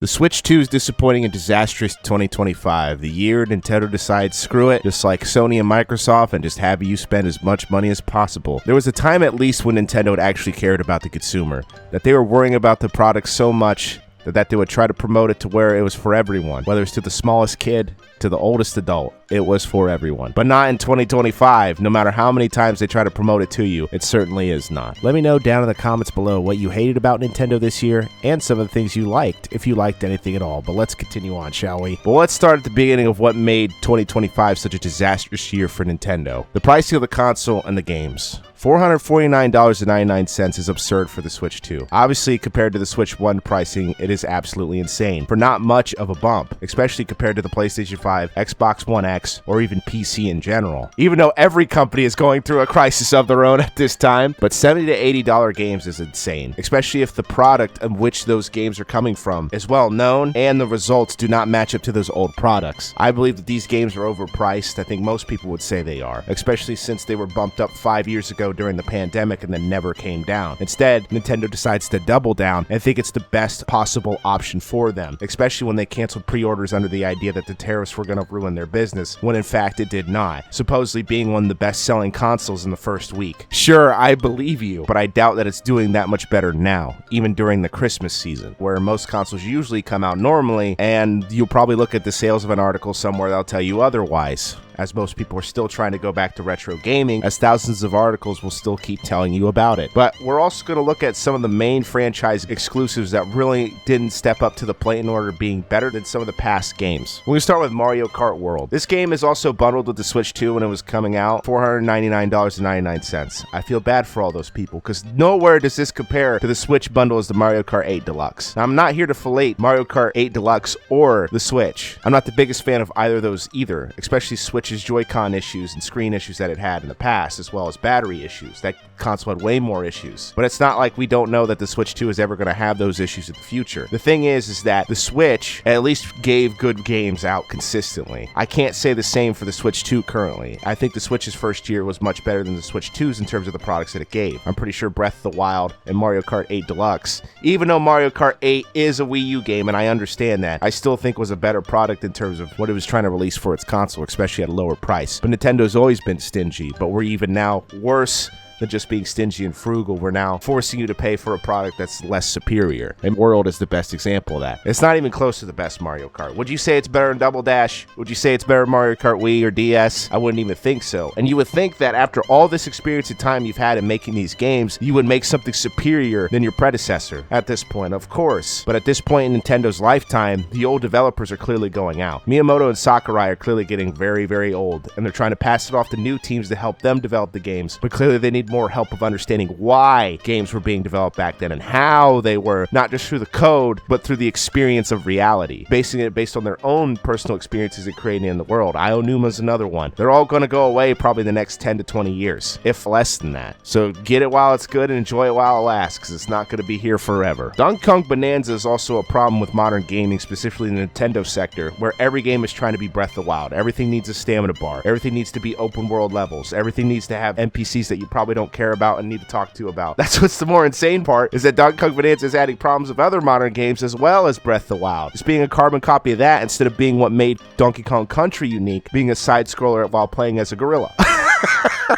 The Switch 2 is disappointing and disastrous 2025. The year Nintendo decides screw it, just like Sony and Microsoft, and just have you spend as much money as possible. There was a time at least when Nintendo had actually cared about the consumer, that they were worrying about the product so much that they would try to promote it to where it was for everyone, whether it's to the smallest kid, to the oldest adult. It was for everyone. But not in 2025. No matter how many times they try to promote it to you, it certainly is not. Let me know down in the comments below what you hated about Nintendo this year and some of the things you liked, if you liked anything at all. But let's continue on, shall we? Well, let's start at the beginning of what made 2025 such a disastrous year for Nintendo. The pricing of the console and the games. $449.99 is absurd for the Switch 2. Obviously, compared to the Switch 1 pricing, it is absolutely insane for not much of a bump, especially compared to the PlayStation 5, Xbox One X, or even PC in general. Even though every company is going through a crisis of their own at this time, but $70 to $80 games is insane, especially if the product of which those games are coming from is well known and the results do not match up to those old products. I believe that these games are overpriced. I think most people would say they are, especially since they were bumped up 5 years ago during the pandemic and then never came down. Instead, Nintendo decides to double down and think it's the best possible option for them, especially when they canceled pre-orders under the idea that the tariffs were going to ruin their business, when in fact it did not, supposedly being one of the best-selling consoles in the first week. Sure, I believe you, but I doubt that it's doing that much better now, even during the Christmas season, where most consoles usually come out normally, and you'll probably look at the sales of an article somewhere that'll tell you otherwise, as most people are still trying to go back to retro gaming, as thousands of articles will still keep telling you about it. But we're also going to look at some of the main franchise exclusives that really didn't step up to the plate in order of being better than some of the past games. We're going to start with Mario Kart World. This game is also bundled with the Switch 2 when it was coming out, $499.99. I feel bad for all those people, because nowhere does this compare to the Switch bundle as the Mario Kart 8 Deluxe. Now, I'm not here to fillet Mario Kart 8 Deluxe or the Switch. I'm not the biggest fan of either of those either, especially Switch's Joy-Con issues and screen issues that it had in the past, as well as battery issues. That console had way more issues. But it's not like we don't know that the Switch 2 is ever going to have those issues in the future. The thing is that the Switch at least gave good games out consistently. I can't say the same for the Switch 2 currently. I think the Switch's first year was much better than the Switch 2's in terms of the products that it gave. I'm pretty sure Breath of the Wild and Mario Kart 8 Deluxe, even though Mario Kart 8 is a Wii U game, and I understand that, I still think was a better product in terms of what it was trying to release for its console, especially at a lower price. But Nintendo's always been stingy, but we're even now worse than just being stingy and frugal. We're now forcing you to pay for a product that's less superior. And World is the best example of that. It's not even close to the best Mario Kart. Would you say it's better than Double Dash? Would you say it's better than Mario Kart Wii or DS? I wouldn't even think so. And you would think that after all this experience and time you've had in making these games, you would make something superior than your predecessor at this point, of course. But at this point in Nintendo's lifetime, the old developers are clearly going out. Miyamoto and Sakurai are clearly getting very, very old, and they're trying to pass it off to new teams to help them develop the games. But clearly they need more help of understanding why games were being developed back then and how they were, not just through the code, but through the experience of reality, basing it based on their own personal experiences in creating in the world. Ionuma's another one. They're all going to go away probably the next 10 to 20 years, if less than that. So get it while it's good and enjoy it while it lasts, because it's not going to be here forever. Kong Bonanza is also a problem with modern gaming, specifically in the Nintendo sector, where every game is trying to be Breath of the Wild. Everything needs a stamina bar. Everything needs to be open world levels. Everything needs to have NPCs that you probably don't care about and need to talk to about. That's what's the more insane part, is that Kong Bonanza is adding problems of other modern games as well as Breath of the Wild. It's being a carbon copy of that instead of being what made Donkey Kong Country unique, being a side-scroller while playing as a gorilla.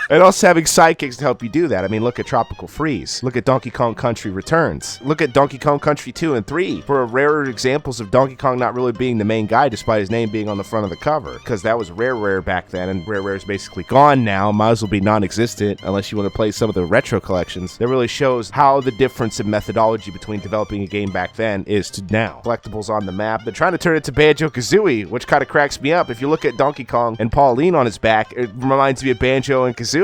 And also having sidekicks to help you do that. I mean, look at Tropical Freeze. Look at Donkey Kong Country Returns. Look at Donkey Kong Country 2 and 3 for rarer examples of Donkey Kong not really being the main guy despite his name being on the front of the cover, because that was Rare back then, and Rare is basically gone now. Might as well be non-existent unless you want to play some of the retro collections. That really shows how the difference in methodology between developing a game back then is to now. Collectibles on the map. They're trying to turn it to Banjo-Kazooie, which kind of cracks me up. If you look at Donkey Kong and Pauline on his back, it reminds me of Banjo and Kazooie.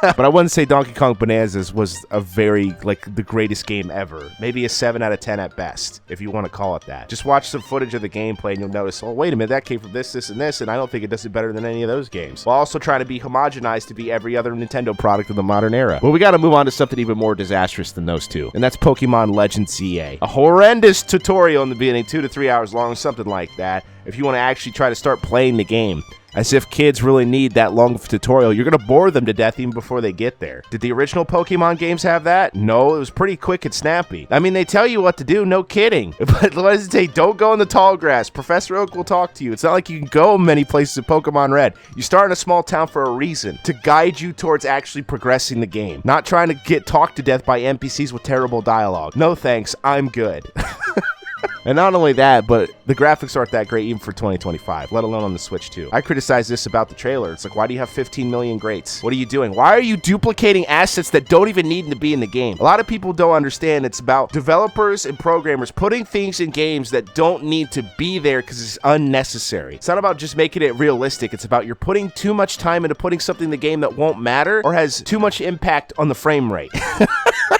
But I wouldn't say Donkey Kong Bonanza was a very, the greatest game ever. Maybe a 7 out of 10 at best, if you want to call it that. Just watch some footage of the gameplay and you'll notice, oh, wait a minute, that came from this, and this, and I don't think it does it better than any of those games. While also trying to be homogenized to be every other Nintendo product of the modern era. Well, we got to move on to something even more disastrous than those two, and that's Pokemon Legends ZA. A horrendous tutorial in the beginning, 2 to 3 hours long, something like that, if you want to actually try to start playing the game. As if kids really need that long of a tutorial. You're gonna bore them to death even before they get there. Did the original Pokemon games have that? No, it was pretty quick and snappy. I mean, they tell you what to do, no kidding. But what does it say? Don't go in the tall grass. Professor Oak will talk to you. It's not like you can go many places in Pokemon Red. You start in a small town for a reason, to guide you towards actually progressing the game, not trying to get talked to death by NPCs with terrible dialogue. No thanks, I'm good. And not only that, but the graphics aren't that great even for 2025, let alone on the Switch 2. I criticize this about the trailer. It's like, why do you have 15 million greats? What are you doing? Why are you duplicating assets that don't even need to be in the game? A lot of people don't understand it's about developers and programmers putting things in games that don't need to be there because it's unnecessary. It's not about just making it realistic. It's about you're putting too much time into putting something in the game that won't matter or has too much impact on the frame rate.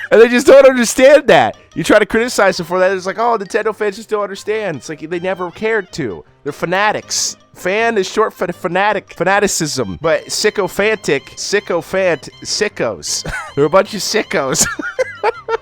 And they just don't understand that. You try to criticize them for that, it's like, oh, Nintendo fans just don't understand. It's like they never cared to. They're fanatics. Fan is short for fanatic, fanaticism. But sycophantic, sickos. They're a bunch of sickos.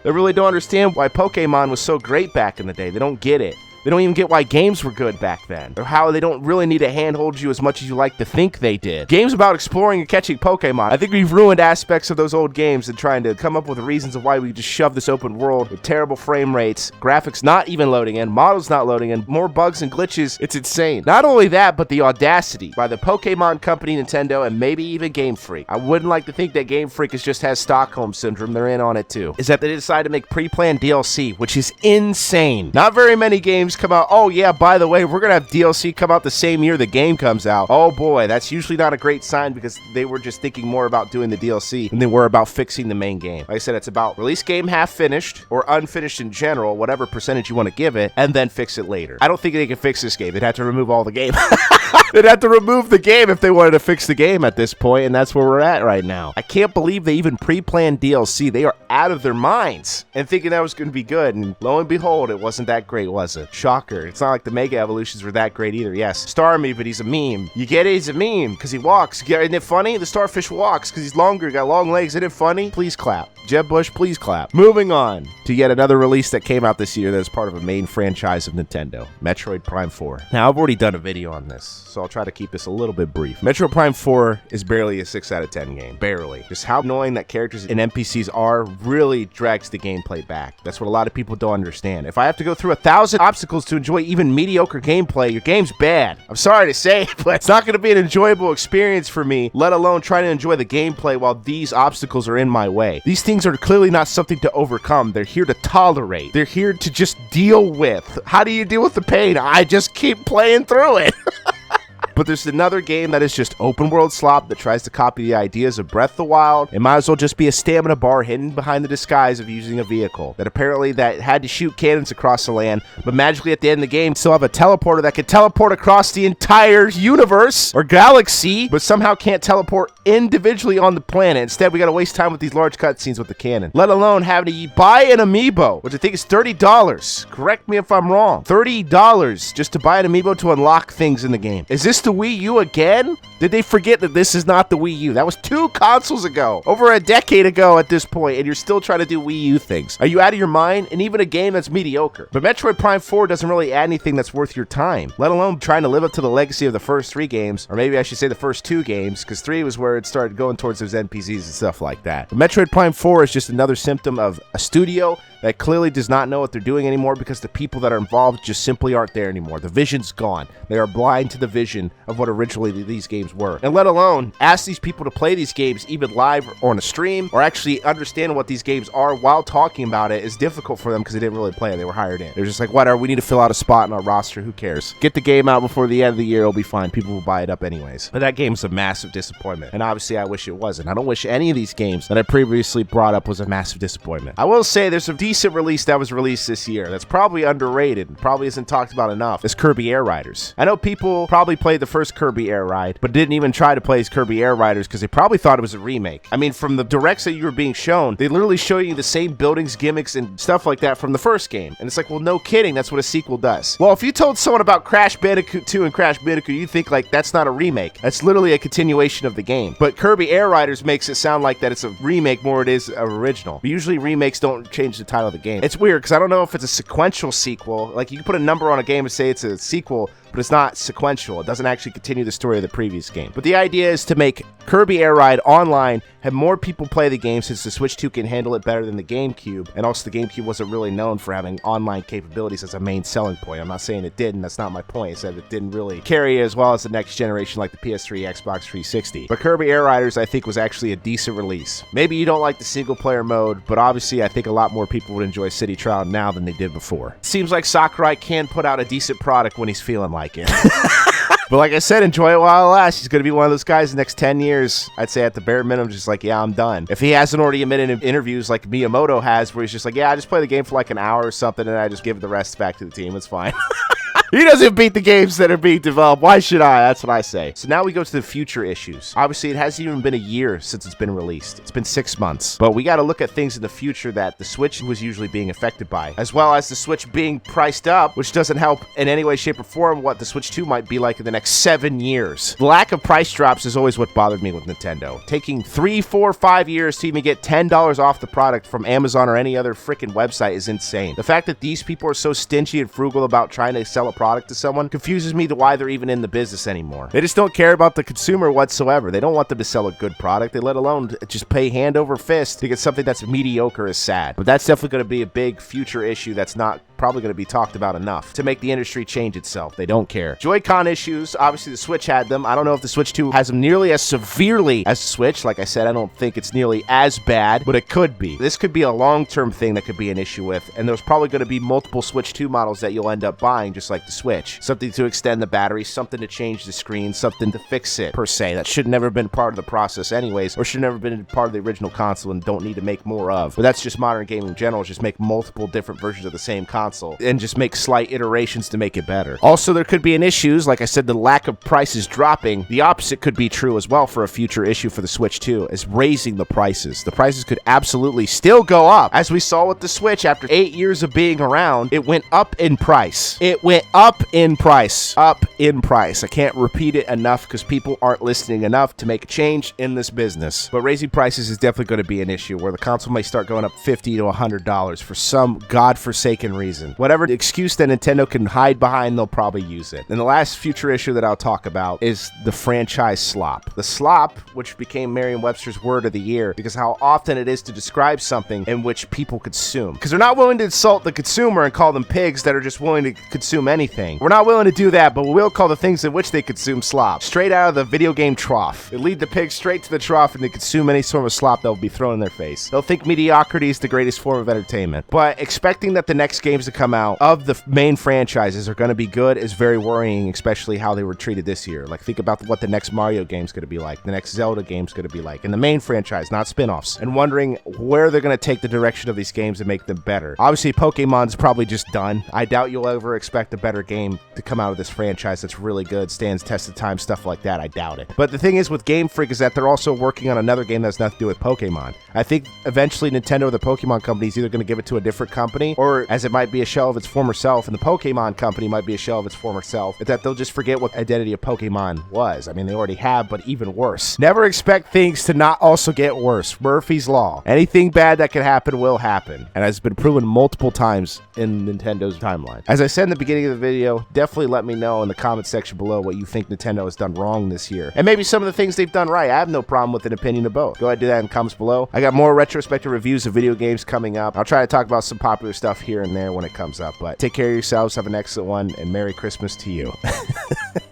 They really don't understand why Pokemon was so great back in the day. They don't get it. They don't even get why games were good back then, or how they don't really need to handhold you as much as you like to think they did. Games about exploring and catching Pokemon. I think we've ruined aspects of those old games and trying to come up with reasons of why we just shove this open world with terrible frame rates, graphics not even loading in, models not loading in, more bugs and glitches. It's insane. Not only that, but the audacity by the Pokemon company, Nintendo, and maybe even Game Freak. I wouldn't like to think that Game Freak just has Stockholm Syndrome. They're in on it too. Is that they decided to make pre-planned DLC, which is insane. Not very many games come out, oh yeah, by the way, we're gonna have DLC come out the same year the game comes out. Oh boy, that's usually not a great sign because they were just thinking more about doing the DLC than they were about fixing the main game. Like I said, it's about release game half finished or unfinished in general, whatever percentage you want to give it, and then fix it later. I don't think they can fix this game. They'd have to remove all the game. They'd have to remove the game if they wanted to fix the game at this point, and that's where we're at right now. I can't believe they even pre-planned DLC. They are out of their minds and thinking that was going to be good, and lo and behold, it wasn't that great, was it? Shocker. It's not like the Mega Evolutions were that great either. Yes, Starmie, but he's a meme. You get it? He's a meme because he walks. Isn't it funny? The starfish walks because he's longer, got long legs. Isn't it funny? Please clap. Jeb Bush, please clap. Moving on to yet another release that came out this year that is part of a main franchise of Nintendo, Metroid Prime 4. Now, I've already done a video on this, so I'll try to keep this a little bit brief. Metroid Prime 4 is barely a 6 out of 10 game. Barely. Just how annoying that characters and NPCs are really drags the gameplay back. That's what a lot of people don't understand. If I have to go through 1,000 obstacles to enjoy even mediocre gameplay, your game's bad. I'm sorry to say, but it's not going to be an enjoyable experience for me, let alone trying to enjoy the gameplay while these obstacles are in my way. These things are clearly not something to overcome. They're here to tolerate. They're here to just deal with. How do you deal with the pain? I just keep playing through it. But there's another game that is just open world slop that tries to copy the ideas of Breath of the Wild. It might as well just be a stamina bar hidden behind the disguise of using a vehicle that apparently that had to shoot cannons across the land, but magically at the end of the game still have a teleporter that can teleport across the entire universe or galaxy, but somehow can't teleport individually on the planet. Instead, we gotta waste time with these large cutscenes with the cannon, let alone having to buy an amiibo, which I think is $30. Correct me if I'm wrong. $30 just to buy an amiibo to unlock things in the game. Is this the Wii U again? Did they forget that this is not the Wii U? That was 2 consoles ago, over a decade ago at this point, and you're still trying to do Wii U things. Are you out of your mind? And even a game that's mediocre. But Metroid Prime 4 doesn't really add anything that's worth your time, let alone trying to live up to the legacy of the first 3 games, or maybe I should say the first 2 games, because 3 was where it started going towards those NPCs and stuff like that. But Metroid Prime 4 is just another symptom of a studio that clearly does not know what they're doing anymore because the people that are involved just simply aren't there anymore. The vision's gone. They are blind to the vision of what originally these games were. And let alone ask these people to play these games even live or on a stream or actually understand what these games are while talking about it is difficult for them because they didn't really play it. They were hired in. They're just like, whatever, we need to fill out a spot in our roster. Who cares? Get the game out before the end of the year. It'll be fine. People will buy it up anyways. But that game's a massive disappointment. And obviously I wish it wasn't. I don't wish any of these games that I previously brought up was a massive disappointment. I will say there's a decent release that was released this year that's probably underrated and probably isn't talked about enough. It's Kirby Air Riders. I know people probably played the first Kirby Air Ride, but didn't even try to play as Kirby Air Riders because they probably thought it was a remake. I mean, from the directs that you were being shown, they literally show you the same buildings, gimmicks, and stuff like that from the first game. And it's like, well, no kidding, that's what a sequel does. Well, if you told someone about Crash Bandicoot 2 and Crash Bandicoot, you'd think like, that's not a remake. That's literally a continuation of the game. But Kirby Air Riders makes it sound like that it's a remake more than it is an original. But usually remakes don't change the title title of the game. It's weird because I don't know if it's a sequential sequel. Like, you can put a number on a game and say it's a sequel, but it's not sequential. It doesn't actually continue the story of the previous game. But the idea is to make Kirby Air Ride online, have more people play the game since the Switch 2 can handle it better than the GameCube, and also the GameCube wasn't really known for having online capabilities as a main selling point. I'm not saying it didn't, that's not my point. I said it didn't really carry as well as the next generation like the PS3, Xbox 360. But Kirby Air Riders, I think, was actually a decent release. Maybe you don't like the single player mode, but obviously I think a lot more people would enjoy City Trial now than they did before. Seems like Sakurai can put out a decent product when he's feeling like it. But like I said, enjoy it while it lasts. He's going to be one of those guys the next 10 years, I'd say at the bare minimum, just like, yeah, I'm done. If he hasn't already admitted in interviews like Miyamoto has, where he's just like, yeah, I just play the game for like an hour or something, and I just give the rest back to the team. It's fine. He doesn't beat the games that are being developed. Why should I? That's what I say. So now we go to the future issues. Obviously, it hasn't even been a year since it's been released. It's been 6 months. But we got to look at things in the future that the Switch was usually being affected by, as well as the Switch being priced up, which doesn't help in any way, shape, or form what the Switch 2 might be like in the next 7 years. The lack of price drops is always what bothered me with Nintendo. Taking 3, 4, 5 years to even get $10 off the product from Amazon or any other freaking website is insane. The fact that these people are so stingy and frugal about trying to sell a product to someone confuses me to why they're even in the business anymore. They just don't care about the consumer whatsoever. They don't want them to sell a good product. They let alone just pay hand over fist to get something that's mediocre is sad. But that's definitely going to be a big future issue that's not probably going to be talked about enough to make the industry change itself. They don't care. Joy-Con issues, obviously the Switch had them. I don't know if the Switch 2 has them nearly as severely as the Switch. Like I said, I don't think it's nearly as bad, but it could be. This could be a long-term thing that could be an issue with, and there's probably going to be multiple Switch 2 models that you'll end up buying just like the Switch. Something to extend the battery, something to change the screen, something to fix it, per se. That should never have been part of the process anyways, or should never have been part of the original console and don't need to make more of. But that's just modern gaming in general, just make multiple different versions of the same console and just make slight iterations to make it better. Also, there could be an issue, like I said, the lack of prices dropping. The opposite could be true as well for a future issue for the Switch 2, is raising the prices. The prices could absolutely still go up. As we saw with the Switch, after 8 years of being around, it went up in price. It went up in price. Up in price. I can't repeat it enough because people aren't listening enough to make a change in this business. But raising prices is definitely going to be an issue where the console may start going up $50 to $100 for some godforsaken reason. Whatever the excuse that Nintendo can hide behind, they'll probably use it. And the last future issue that I'll talk about is the franchise slop. The slop, which became Merriam-Webster's word of the year because how often it is to describe something in which people consume. Because they're not willing to insult the consumer and call them pigs that are just willing to consume anything. We're not willing to do that, but we will call the things in which they consume slop. Straight out of the video game trough. They lead the pigs straight to the trough and they consume any sort of slop that will be thrown in their face. They'll think mediocrity is the greatest form of entertainment. But expecting that the next games to come out of the main franchises are going to be good is very worrying, especially how they were treated this year. Like, think about what the next Mario game's going to be like, the next Zelda game's going to be like, in the main franchise, not spin-offs, and wondering where they're going to take the direction of these games and make them better. Obviously, Pokemon's probably just done. I doubt you'll ever expect a better game to come out of this franchise that's really good, stands test of time, stuff like that. I doubt it. But the thing is with Game Freak is that they're also working on another game that's nothing to do with Pokemon. I think eventually Nintendo or the Pokemon company is either going to give it to a different company, or as it might be a shell of its former self, and the Pokemon company might be a shell of its former self, that they'll just forget what the identity of Pokemon was. I mean, they already have, but even worse. Never expect things to not also get worse. Murphy's Law. Anything bad that can happen will happen, and has been proven multiple times in Nintendo's timeline. As I said in the beginning of the video, definitely let me know in the comment section below what you think Nintendo has done wrong this year, and maybe some of the things they've done right. I have no problem with an opinion of both. Go ahead and do that in the comments below. I got more retrospective reviews of video games coming up. I'll try to talk about some popular stuff here and there when it comes up, but take care of yourselves, have an excellent one, and Merry Christmas to you.